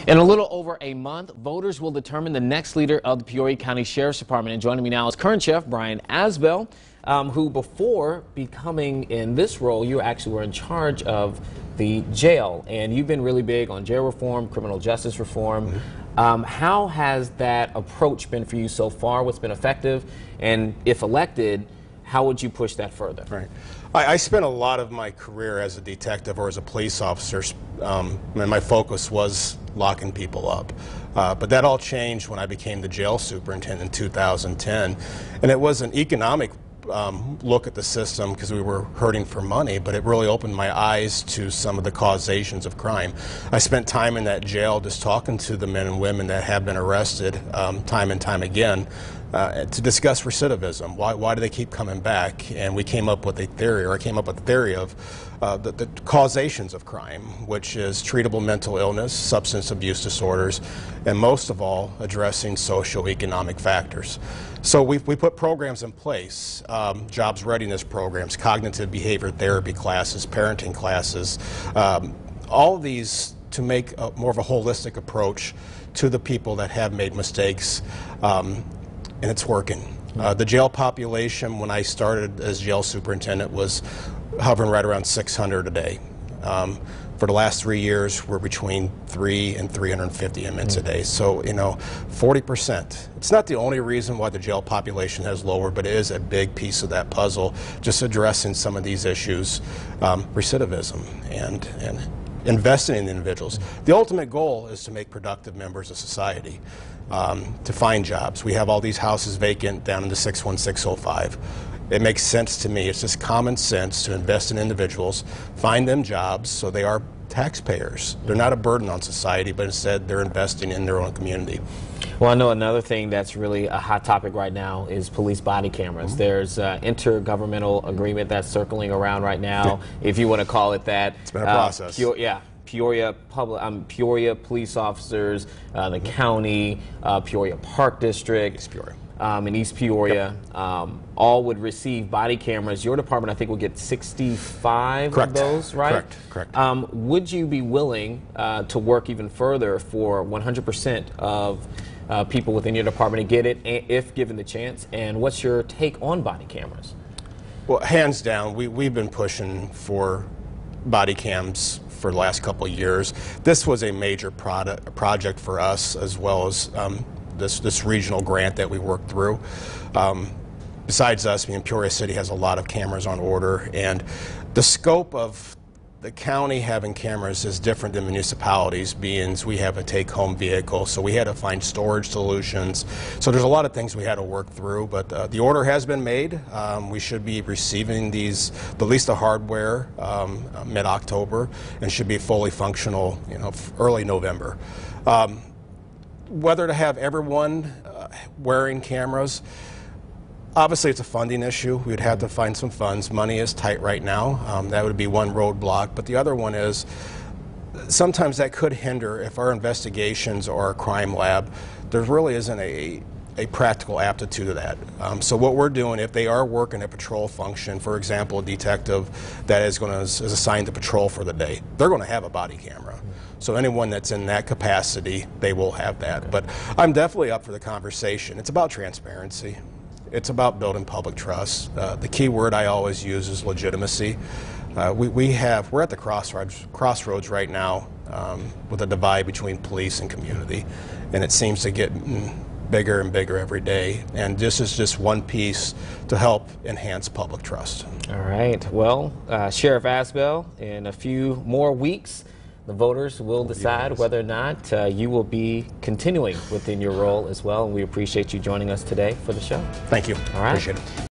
In a little over a month, voters will determine the next leader of the Peoria County Sheriff's Department. And joining me now is current Sheriff Brian Asbell, who before becoming in this role, you actually were in charge of the jail. And you've been really big on jail reform, criminal justice reform. How has that approach been for you so far? What's been effective? And if elected, how would you push that further? Right. I spent a lot of my career as a detective or as a police officer, and my focus was locking people up. But that all changed when I became the jail superintendent in 2010. And it was an economic look at the system because we were hurting for money, but it really opened my eyes to some of the causations of crime. I spent time in that jail just talking to the men and women that have been arrested time and time again to discuss recidivism. Why do they keep coming back? And we came up with a theory, or I came up with a theory of the causations of crime, which is treatable mental illness, substance abuse disorders, and most of all, addressing socioeconomic factors. So we put programs in place, jobs readiness programs, cognitive behavior therapy classes, parenting classes, all of these to make more of a holistic approach to the people that have made mistakes, and it's working. The jail population when I started as jail superintendent was hovering right around 600 a day. For the last 3 years, we're between 3 and 350 inmates a day. So, 40%. It's not the only reason why the jail population has lowered, but it is a big piece of that puzzle, just addressing some of these issues, recidivism and investing in individuals. The ultimate goal is to make productive members of society, to find jobs. We have all these houses vacant down in the 61605. It makes sense to me. It's just common sense to invest in individuals, find them jobs so they are taxpayers. They're not a burden on society, but instead they're investing in their own community. Well, I know another thing that's really a hot topic right now is police body cameras. There's an intergovernmental agreement that's circling around right now, if you want to call it that. It's been a process. Peoria police officers, the county, Peoria Park District, East Peoria. In East Peoria, all would receive body cameras. Your department, I think, will get 65 Correct. of those, right? Correct. Would you be willing to work even further for 100% of people within your department to get it, if given the chance? And what's your take on body cameras? Well, hands down, we've been pushing for body cams for the last couple of years. This was a major project for us, as well as this regional grant that we worked through. Besides us, Peoria City has a lot of cameras on order, and the scope of the county having cameras is different than municipalities, being we have a take-home vehicle, so we had to find storage solutions. So there's a lot of things we had to work through, but the order has been made. We should be receiving these, at least the hardware, mid-October, and should be fully functional, early November. Whether to have everyone wearing cameras, obviously it's a funding issue. We'd have to find some funds. Money is tight right now. That would be one roadblock. But the other one is sometimes that could hinder if our investigations or our crime lab, there really isn't a practical aptitude to that. So what we're doing, if they are working a patrol function, for example, a detective that is assigned to patrol for the day, they're going to have a body camera. So anyone that's in that capacity, they will have that. But I'm definitely up for the conversation. It's about transparency. It's about building public trust. The key word I always use is legitimacy. We're at the crossroads right now with a divide between police and community, and it seems to get bigger and bigger every day. And this is just one piece to help enhance public trust. All right. Well, Sheriff Asbell, in a few more weeks, the voters will decide whether or not you will be continuing within your role as well. And we appreciate you joining us today for the show. Thank you. All right. Appreciate it.